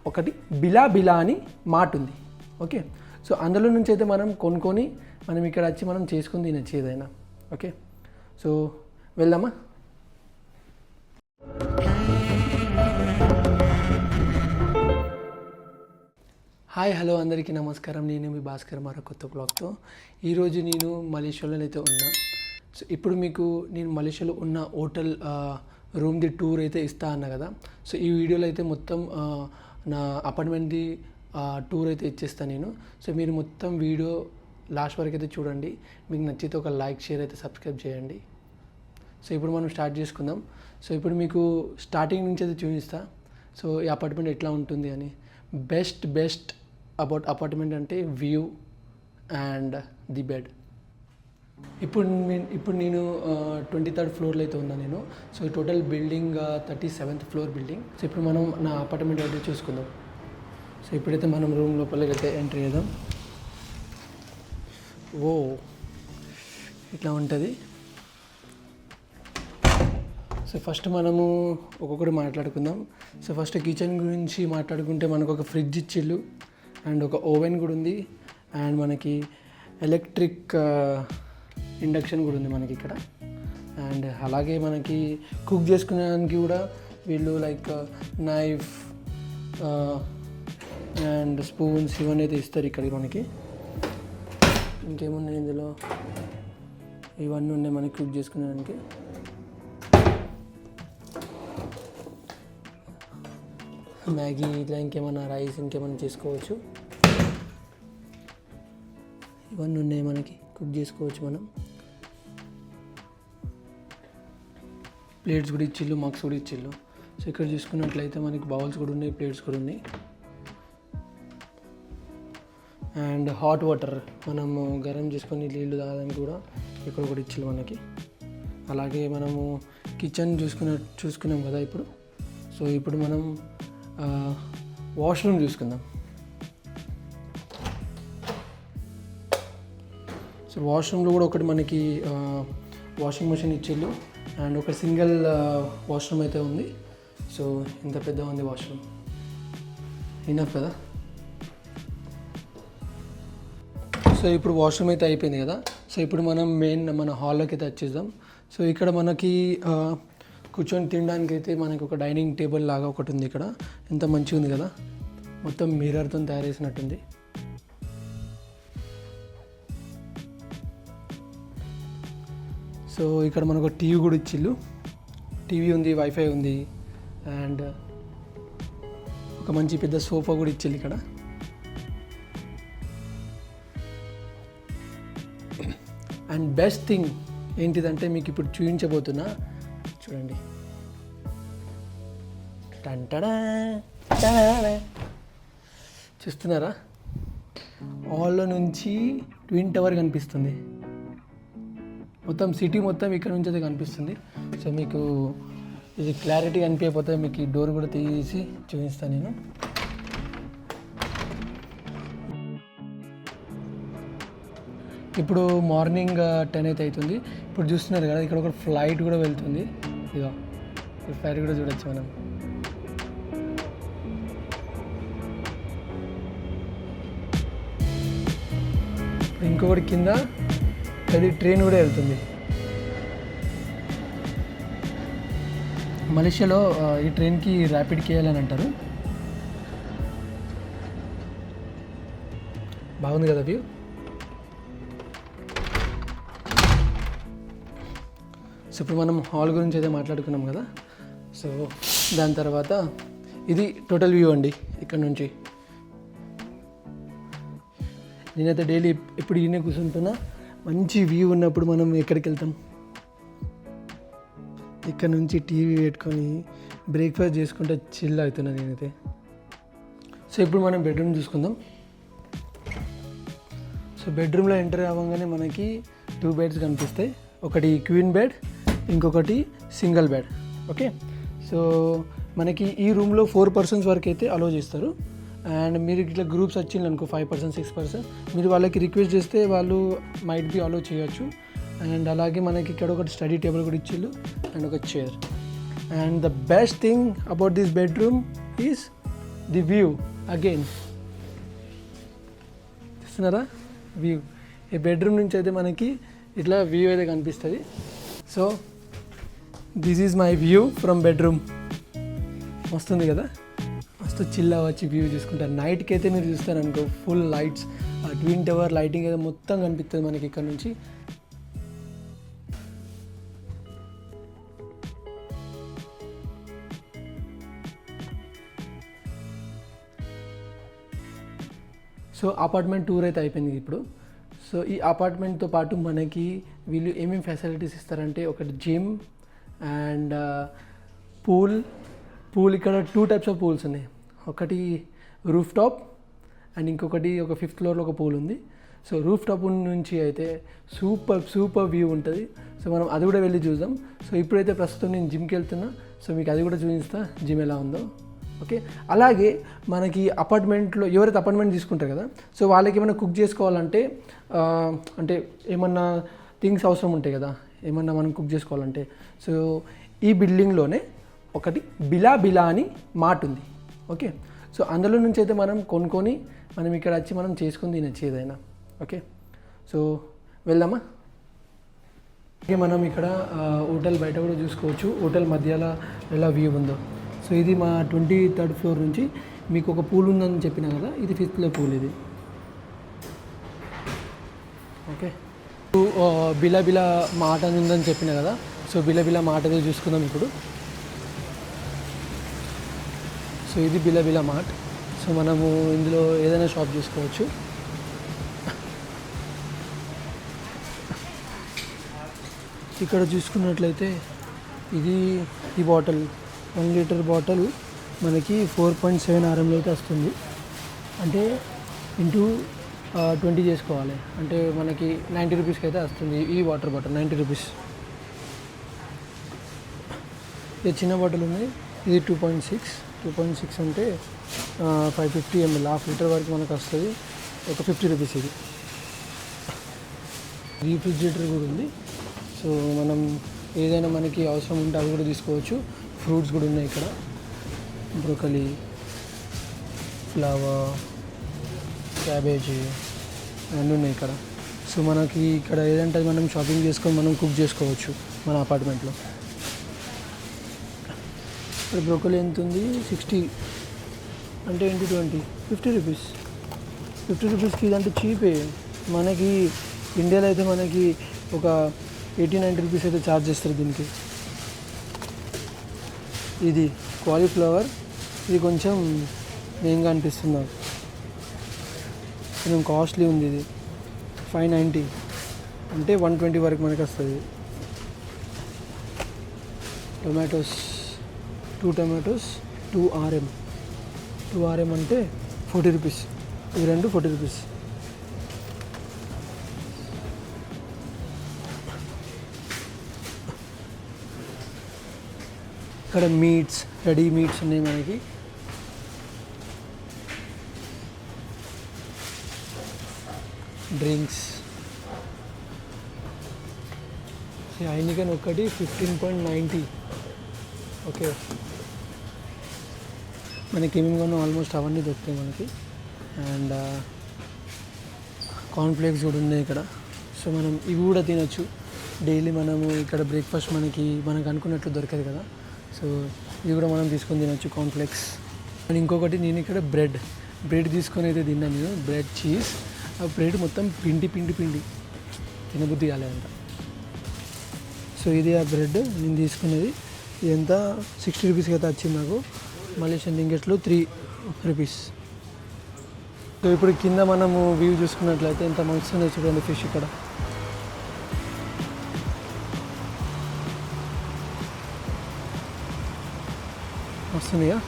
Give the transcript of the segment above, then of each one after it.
ఒకటి బిలా బిలా అని మాట ఉంది. ఓకే, సో అందులో నుంచి అయితే మనం కొనుక్కొని మనం ఇక్కడ వచ్చి మనం చేసుకుని తినచ్చు ఏదైనా. ఓకే, సో వెళ్దామా? హాయ్, హలో, అందరికీ నమస్కారం. నేను మీ భాస్కర్ మరో కొత్త బ్లాగ్తో. ఈరోజు నేను మలేషియాలో అయితే ఉన్నా. సో ఇప్పుడు మీకు నేను మలేషియాలో ఉన్న హోటల్ రూమ్ది టూర్ అయితే ఇస్తా అన్నా కదా. సో ఈ వీడియోలో అయితే మొత్తం నా అపార్ట్మెంట్ది టూర్ అయితే ఇచ్చేస్తాను నేను. సో మీరు మొత్తం వీడియో లాస్ట్ వరకు అయితే చూడండి. మీకు నచ్చితే ఒక లైక్, షేర్ అయితే సబ్స్క్రైబ్ చేయండి. సో ఇప్పుడు మనం స్టార్ట్ చేసుకుందాం. సో ఇప్పుడు మీకు స్టార్టింగ్ నుంచి అయితే చూపిస్తా. సో ఈ అపార్ట్మెంట్ ఎట్లా ఉంటుంది అని. బెస్ట్ అబౌట్ అపార్ట్మెంట్ అంటే వ్యూ అండ్ ది బెడ్. ఇప్పుడు నేను 23rd ఫ్లోర్లో అయితే ఉన్నా నేను. So total building 37th floor building. So ఇప్పుడు మనం నా అపార్ట్మెంట్ అయితే చూసుకుందాం. సో ఇప్పుడైతే మనం రూమ్ లోపలికి అయితే ఎంట్రీ చేద్దాం. ఓ, ఇట్లా ఉంటుంది. సో ఫస్ట్ మనము ఒక్కొక్కటి మాట్లాడుకుందాం. సో ఫస్ట్ కిచెన్ గురించి మాట్లాడుకుంటే మనకు ఒక ఫ్రిడ్జ్ ఇచ్చిళ్ళు అండ్ ఒక ఓవెన్ కూడా ఉంది అండ్ మనకి ఎలక్ట్రిక్ ఇండక్షన్ కూడా ఉంది మనకి ఇక్కడ. అండ్ అలాగే మనకి కుక్ చేసుకునేదానికి కూడా వీళ్ళు లైక్ నైఫ్ అండ్ స్పూన్స్ ఇవన్నీ అయితే ఇస్తారు ఇక్కడికి మనకి. ఇంకేమున్నాయి ఇందులో, ఇవన్నీ ఉన్నాయి మనకి కుక్ చేసుకునేదానికి. మ్యాగీ ఇట్లా ఇంకేమన్నా రైస్ ఇంకేమన్నా చేసుకోవచ్చు. ఇవన్నీ ఉన్నాయి మనకి కుక్ చేసుకోవచ్చు మనం. ప్లేట్స్ కూడా ఇచ్చిళ్ళు, మగ్స్ కూడా ఇచ్చిళ్ళు. సో ఇక్కడ చూసుకున్నట్లయితే మనకి బౌల్స్ కూడా ఉన్నాయి, ప్లేట్స్ కూడా ఉన్నాయి. అండ్ హాట్ వాటర్ మనము గరం చేసుకొని నీళ్ళు తాగడానికి కూడా ఇక్కడ కూడా ఇచ్చిళ్ళు మనకి. అలాగే మనము కిచెన్ చూసుకున్నాం కదా ఇప్పుడు. సో ఇప్పుడు మనం వాష్రూమ్ చూసుకుందాం. సో వాష్రూమ్లో కూడా ఒకటి మనకి వాషింగ్ మెషిన్ ఇచ్చిళ్ళు అండ్ ఒక సింగిల్ వాష్రూమ్ అయితే ఉంది. సో ఇంత పెద్ద ఉంది వాష్రూమ్, ఇనఫ్ కదా. సో ఇప్పుడు వాష్రూమ్ అయితే అయిపోయింది కదా. సో ఇప్పుడు మనం మన హాల్లోకి అయితే వచ్చేద్దాం. సో ఇక్కడ మనకి కూర్చొని తినడానికి అయితే మనకి ఒక డైనింగ్ టేబుల్ లాగా ఒకటి ఉంది ఇక్కడ. ఎంత మంచిగా ఉంది కదా, మొత్తం మిర్రర్తో తయారు చేసినట్టుంది. సో ఇక్కడ మనకు టీవీ కూడా ఇచ్చిళ్ళు. టీవీ ఉంది, వైఫై ఉంది అండ్ ఒక మంచి పెద్ద సోఫా కూడా ఇచ్చిళ్ళు ఇక్కడ. అండ్ బెస్ట్ థింగ్ ఏంటిదంటే మీకు ఇప్పుడు చూపించబోతున్నా, చూడండి. చూస్తున్నారా, హాల్లో నుంచి ట్విన్ టవర్ కనిపిస్తుంది. మొత్తం సిటీ మొత్తం ఇక్కడ నుంచి అయితే కనిపిస్తుంది. సో మీకు ఇది క్లారిటీ కనిపించకపోతే మీకు ఈ డోర్ కూడా తీసి చూపిస్తాను నేను. ఇప్పుడు మార్నింగ్ 10 అయితే అవుతుంది. ఇప్పుడు చూస్తున్నారు కదా, ఇక్కడ ఒక ఫ్లైట్ కూడా వెళ్తుంది. ఇక ఈ ఫ్లైట్ కూడా చూడొచ్చు మనం. ఇంకొకటి కింద అది ట్రైన్ కూడా వెళ్తుంది. మలేషియాలో ఈ ట్రైన్కి ర్యాపిడ్ కేఎల్ అని అంటారు. బాగుంది కదా వ్యూ. సో ఇప్పుడు మనం హాల్ గురించి అయితే మాట్లాడుకున్నాం కదా. సో దాని తర్వాత ఇది టోటల్ వ్యూ అండి ఇక్కడ నుంచి. నేనైతే డైలీ ఎప్పుడు ఈయనే కూర్చుంటున్నా. మంచి వ్యూ ఉన్నప్పుడు మనం ఎక్కడికి వెళ్తాం? ఇక్కడ నుంచి టీవీ పెట్టుకొని బ్రేక్ఫాస్ట్ చేసుకుంటే చిల్ అవుతున్నా నేనైతే. సో ఇప్పుడు మనం బెడ్రూమ్ చూసుకుందాం. సో బెడ్రూమ్లో ఎంటర్ అవ్వగానే మనకి 2 బెడ్స్ కనిపిస్తాయి. ఒకటి క్వీన్ బెడ్, ఇంకొకటి సింగిల్ బెడ్. ఓకే, సో మనకి ఈ రూమ్లో 4 persons వరకు అయితే అలో చేస్తారు. అండ్ మీరు ఇట్లా గ్రూప్స్ వచ్చింది అనుకో 5%, 6%, మీరు వాళ్ళకి రిక్వెస్ట్ చేస్తే వాళ్ళు మైట్ బి అలో చేయొచ్చు. అండ్ అలాగే మనకి ఇక్కడ ఒకటి స్టడీ టేబుల్ కూడా ఇచ్చిళ్ళు అండ్ ఒక chair. And the best thing about this bedroom is the view. Again చూస్తున్నారా వ్యూ? ఈ బెడ్రూమ్ నుంచి అయితే మనకి ఇట్లా వ్యూ అయితే కనిపిస్తుంది. So this is my view from bedroom. వస్తుంది కదా, మస్తు చిల్ అవ్వచ్చు వ్యూ చూసుకుంటారు. నైట్కి అయితే మీరు చూస్తారు అనుకో ఫుల్ లైట్స్, ఆ ట్విన్ టవర్ లైటింగ్ అయితే మొత్తం కనిపిస్తుంది మనకి ఇక్కడ నుంచి. సో అపార్ట్మెంట్ టూర్ అయితే అయిపోయింది ఇప్పుడు. సో ఈ అపార్ట్మెంట్తో పాటు మనకి వీళ్ళు ఏమేమి ఫెసిలిటీస్ ఇస్తారంటే ఒకటి జిమ్ అండ్ పూల్ ఇక్కడ 2 types ఆఫ్ పూల్స్ ఉన్నాయి. ఒకటి రూఫ్ టాప్ అండ్ ఇంకొకటి ఒక 5th floorలో ఒక పూల్ ఉంది. సో రూఫ్ టాప్ నుంచి అయితే సూపర్ వ్యూ ఉంటుంది. సో మనం అది కూడా వెళ్ళి చూద్దాం. సో ఇప్పుడైతే ప్రస్తుతం నేను జిమ్కి వెళ్తున్నా. సో మీకు అది కూడా చూపిస్తా జిమ్ ఎలా ఉందో. ఓకే, అలాగే మనకి అపార్ట్మెంట్లో ఎవరైతే అపార్ట్మెంట్ తీసుకుంటారు కదా, సో వాళ్ళకి ఏమైనా కుక్ చేసుకోవాలంటే అంటే ఏమన్నా థింగ్స్ అవసరం ఉంటాయి కదా, ఏమన్నా మనం కుక్ చేసుకోవాలంటే, సో ఈ బిల్డింగ్లోనే ఒకటి బిలా అని మార్ట్ ఉంది. ఓకే, సో అందులో నుంచి అయితే మనం కొనుక్కొని మనం ఇక్కడ వచ్చి మనం చేసుకుని తినచ్చు ఏదైనా. ఓకే, సో వెళ్దామా? ఓకే, మనం ఇక్కడ హోటల్ బయట కూడా చూసుకోవచ్చు. హోటల్ మధ్యలో ఎలా వ్యూ ఉందో. సో ఇది మా 23rd floor నుంచి మీకు ఒక పూల్ ఉందని చెప్పిన కదా, ఇది 5th floor పూల్ ఇది. ఓకే, బిలా మాట అని ఉందని చెప్పిన కదా, సో బిలా మాట అది చూసుకుందాం ఇప్పుడు. సో ఇది బిలా మార్ట్. సో మనము ఇందులో ఏదైనా షాప్ చేసుకోవచ్చు. ఇక్కడ చూసుకున్నట్లయితే ఇది ఈ బాటిల్ 1 liter బాటిల్ మనకి 4.7 RMలో అయితే వస్తుంది. అంటే ఇంటూ 20 చేసుకోవాలి అంటే మనకి 90 రూపీస్కి అయితే వస్తుంది ఈ వాటర్ బాటిల్. 90 రూపీస్. ఇది చిన్న బాటిల్ ఉంది, ఇది 2.6 అంటే 550 ml, 1/2 liter వరకు మనకు వస్తుంది. ఒక 50 రూపీస్ ఇది. రీఫ్రిజిరేటర్ కూడా ఉంది. సో మనం ఏదైనా మనకి అవసరం ఉంటే అవి కూడా తీసుకోవచ్చు. ఫ్రూట్స్ కూడా ఉన్నాయి ఇక్కడ, బ్రోకలీ, ఫ్లవర్, క్యాబేజీ అన్నీ ఉన్నాయి ఇక్కడ. సో మనకి ఇక్కడ ఏదంటే మనం షాపింగ్ చేసుకొని మనం కుక్ చేసుకోవచ్చు మన అపార్ట్మెంట్లో. ఇక్కడ బ్రోకలీ ఎంత ఉంది? 60 అంటే ఇంటూ 20 50 రూపీస్. 50 రూపీస్కి ఇదంటే చీపే. మనకి ఇండియాలో అయితే మనకి ఒక 80-90 రూపీస్ అయితే ఛార్జ్ చేస్తారు దీనికి. ఇది కాలీఫ్లవర్, ఇది కొంచెం మెయిన్గా అనిపిస్తుంది నాకు, కొంచెం కాస్ట్లీ ఉంది. ఇది 590 అంటే 120 వరకు మనకి వస్తుంది. టొమాటోస్ 2 tomatoes 2 RM అంటే 40 రూపీస్. ఇవి రెండు 40 రూపీస్. ఇక్కడ మీట్స్, రెడీ మీట్స్ ఉన్నాయి మనకి. డ్రింక్స్ హైనికెన్ ఒకటి 15.90. ఓకే, మనకి ఏమేమి కొన్నా ఆల్మోస్ట్ అవన్నీ దొరుకుతాయి మనకి. అండ్ కార్న్ఫ్లేక్స్ కూడా ఉన్నాయి ఇక్కడ. సో మనం ఇవి కూడా తినచ్చు డైలీ. మనము ఇక్కడ బ్రేక్ఫాస్ట్ మనకు అనుకున్నట్లు దొరకదు కదా, సో ఇవి కూడా మనం తీసుకొని తినచ్చు కార్న్ఫ్లేక్స్. అండ్ ఇంకొకటి నేను ఇక్కడ బ్రెడ్ తీసుకొని అయితే తిన్నాను నేను. బ్రెడ్ చీజ్, ఆ బ్రెడ్ మొత్తం పిండి తినబుద్ధి కాలేదంట. సో ఇది ఆ బ్రెడ్ నేను తీసుకునేది. ఇదంతా 60 రూపీస్కి అయితే వచ్చింది నాకు. Malaysian రింగెట్లో 3 rupees. సో ఇప్పుడు కింద మనము వ్యూ చూసుకున్నట్లయితే ఎంత మంచిగా చూడండి ఫిష్ ఇక్కడ. వస్తుందిగా.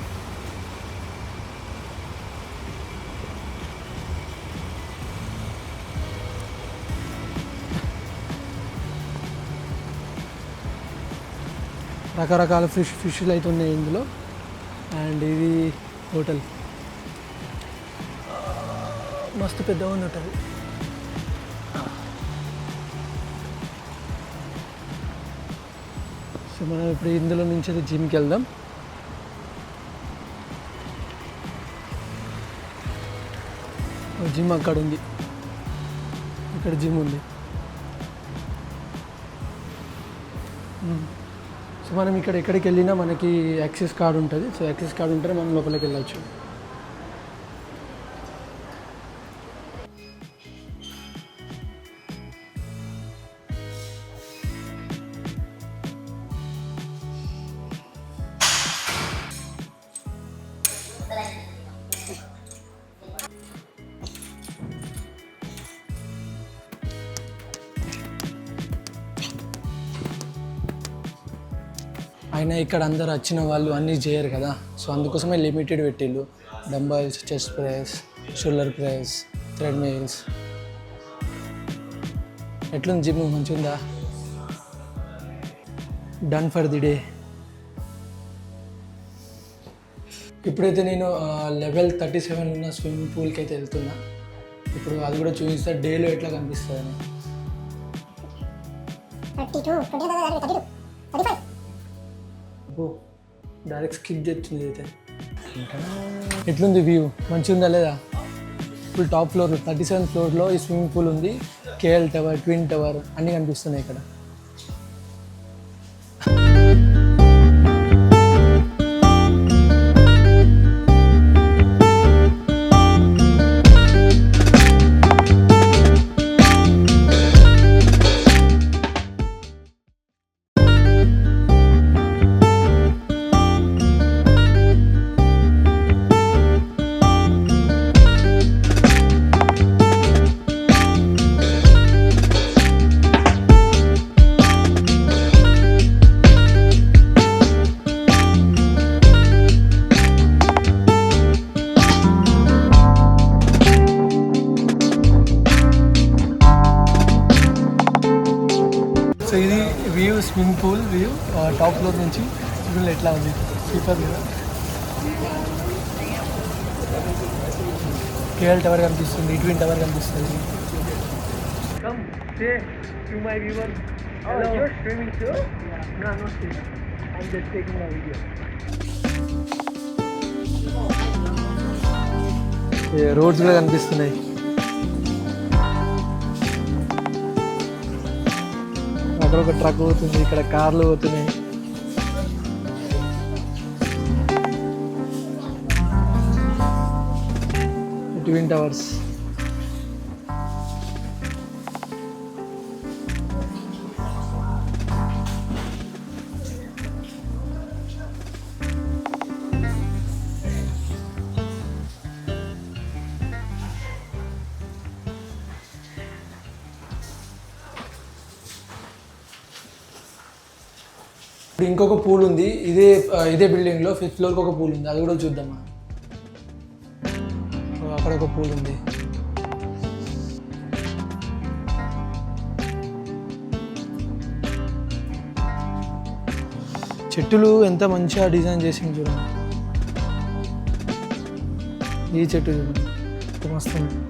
రకరకాల ఫిష్లు అయితే ఉన్నాయి ఇందులో. అండ్ ఇది హోటల్ మస్తు పెద్దగా ఉన్నట్టు. సో మనం ఇప్పుడు ఇందులో నుంచి అయితే జిమ్కి వెళ్దాం. జిమ్ అక్కడ ఉంది, ఇక్కడ జిమ్ ఉంది. సో మనం ఇక్కడ ఎక్కడికి వెళ్ళినా మనకి యాక్సెస్ కార్డు ఉంటుంది. సో యాక్సెస్ కార్డు ఉంటేనే మనం లోపలికి వెళ్ళచ్చు. అయినా ఇక్కడ అందరు వచ్చిన వాళ్ళు అన్నీ చేయరు కదా, సో అందుకోసమే లిమిటెడ్ పెట్టిళ్ళు. Dumbbells, chest press, shoulder press, treadmills. ఎట్లుంది జిమ్? మంచిగా ఉందా? Done for the day. ఇప్పుడైతే నేను లెవెల్ 37 ఉన్న స్విమ్మింగ్ పూల్కి అయితే వెళ్తున్నా. ఇప్పుడు అది కూడా చూపిస్తా డేలో ఎట్లా కనిపిస్తుంది అని. డైరెక్ట్ స్కిప్ చేస్తుంది అయితే. ఎట్లుంది వ్యూ? మంచిగా ఉందా లేదా? ఫుల్ టాప్ ఫ్లోర్లో 37th ఫ్లోర్లో ఈ స్విమ్మింగ్ పూల్ ఉంది. కేఎల్ టవర్, ట్విన్ టవర్ అన్నీ కనిపిస్తున్నాయి ఇక్కడ. సో ఇది view, swimming pool view top floor నుంచి. చూడండి ఎట్లా ఉంది, సూపర్ కదా. కేఎల్ టవర్ కనిపిస్తుంది, ట్విన్ టవర్ కనిపిస్తుంది. రోడ్స్ కూడా కనిపిస్తున్నాయి. అక్కడ ఒక ట్రక్ పోతుంది, ఇక్కడ కార్లు పోతున్నాయి. Twin towers. ఇప్పుడు ఇంకొక పూల్ ఉంది, ఇదే బిల్డింగ్లో 5th ఫ్లోర్కి ఒక పూల్ ఉంది, అది కూడా చూద్దామా. అక్కడ ఒక పూల్ ఉంది. చెట్టులు ఎంత మంచిగా డిజైన్ చేసింది చూడండి. ఈ చెట్టు చూడండి ఎంత మస్తు ఉంది.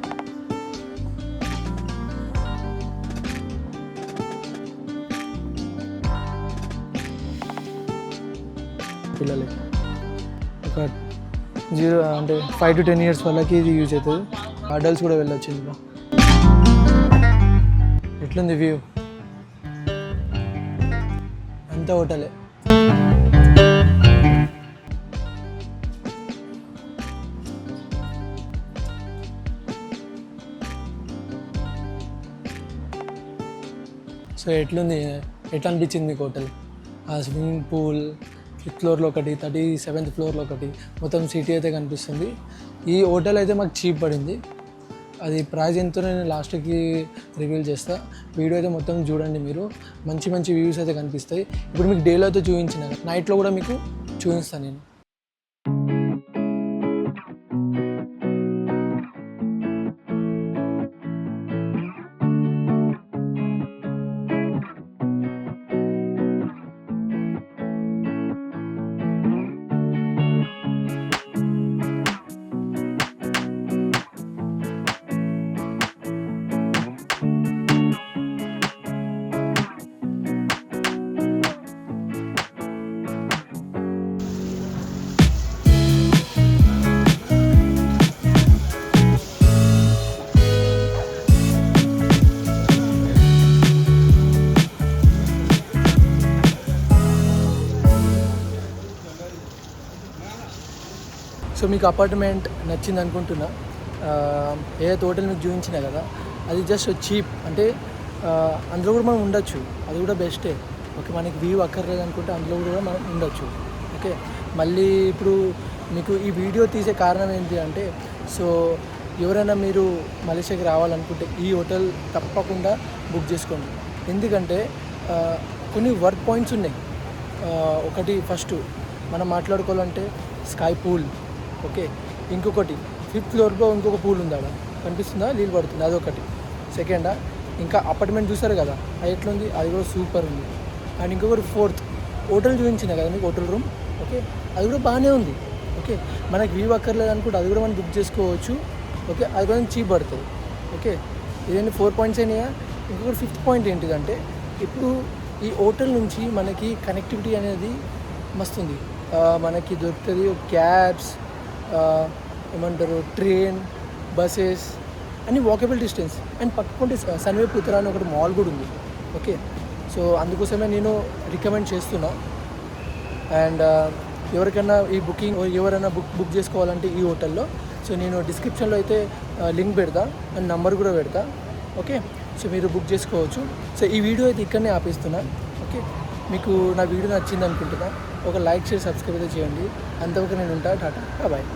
పిల్లలకి ఒక 5 to 10 years వాళ్ళకి ఇది యూజ్ అవుతుంది. అడల్ట్స్ కూడా వెళ్ళొచ్చు ఇందులో. ఎట్లుంది వ్యూ? అంతా హోటలే. సో ఎట్లా అనిపించింది మీకు హోటల్? ఆ స్విమ్మింగ్ పూల్ 5th ఫ్లోర్లో ఒకటి, 37th ఫ్లోర్లో ఒకటి, మొత్తం సిటీ అయితే కనిపిస్తుంది. ఈ హోటల్ అయితే మాకు చీప్ పడింది. అది ప్రైస్ ఎంతో నేను లాస్ట్కి రివీల్ చేస్తా. వీడియో అయితే మొత్తం చూడండి మీరు. మంచి మంచి వ్యూస్ అయితే కనిపిస్తాయి. ఇప్పుడు మీకు డేలో అయితే చూపించిన, నైట్లో కూడా మీకు చూపిస్తాను నేను. సో మీకు అపార్ట్మెంట్ నచ్చింది అనుకుంటున్నా. ఏదైతే హోటల్ మీకు చూపించినా కదా అది జస్ట్ చీప్, అంటే అందులో కూడా మనం ఉండొచ్చు, అది కూడా బెస్టే. ఓకే, మనకి వ్యూ అక్కర్లేదు అనుకుంటే అందులో కూడా మనం ఉండొచ్చు. ఓకే, మళ్ళీ ఇప్పుడు మీకు ఈ వీడియో తీసే కారణం ఏంటి అంటే, సో ఎవరైనా మీరు మలేషియాకి రావాలనుకుంటే ఈ హోటల్ తప్పకుండా బుక్ చేసుకోండి. ఎందుకంటే కొన్ని వర్క్ పాయింట్స్ ఉన్నాయి. ఒకటి ఫస్ట్ మనం మాట్లాడుకోవాలంటే స్కై పూల్. ఓకే, ఇంకొకటి 5th ఫ్లోర్లో ఇంకొక పూల్ ఉంది, అక్కడ కనిపిస్తుందా, నీళ్ళు పడుతుంది, అదొకటి. సెకండా ఇంకా అపార్ట్మెంట్ చూసారు కదా అది ఎట్లుంది, అది కూడా సూపర్ ఉంది. అండ్ ఇంకొకటి 4th హోటల్ చూపించిన కదా మీకు, హోటల్ రూమ్. ఓకే, అది కూడా బాగానే ఉంది. ఓకే, మనకి వ్యూ అక్కర్లేదు అనుకుంటే అది కూడా మనం బుక్ చేసుకోవచ్చు. ఓకే, అది కొంచెం చీప్ పడుతుంది. ఓకే, ఇదేంటి 4 పాయింట్స్ అయినాయా. ఇంకొకటి 5th పాయింట్ ఏంటిదంటే, ఇప్పుడు ఈ హోటల్ నుంచి మనకి కనెక్టివిటీ అనేది మస్తుంది. మనకి దొరుకుతుంది క్యాబ్స్, ఏమంటారు, ట్రైన్, బస్సెస్ అన్నీ వాకబుల్ డిస్టెన్స్. అండ్ పక్కకుంటే సన్వే పుత్ర అని ఒకటి మాల్ కూడా ఉంది. ఓకే, సో అందుకోసమే నేను రికమెండ్ చేస్తున్నా. అండ్ ఎవరికైనా ఈ బుకింగ్ ఎవరైనా బుక్ చేసుకోవాలంటే ఈ హోటల్లో, సో నేను డిస్క్రిప్షన్లో అయితే లింక్ పెడతా అండ్ నంబర్ కూడా పెడతా. ఓకే, సో మీరు బుక్ చేసుకోవచ్చు. సో ఈ వీడియో అయితే ఇక్కడనే ఆపేస్తున్నా. ఓకే, మీకు నా వీడియో నచ్చింది అనుకుంటున్నా. ఒక లైక్, షేర్, సబ్స్క్రైబ్ అయితే చేయండి. అంతవరకు నేను ఉంటా. టాటా, బాయ్.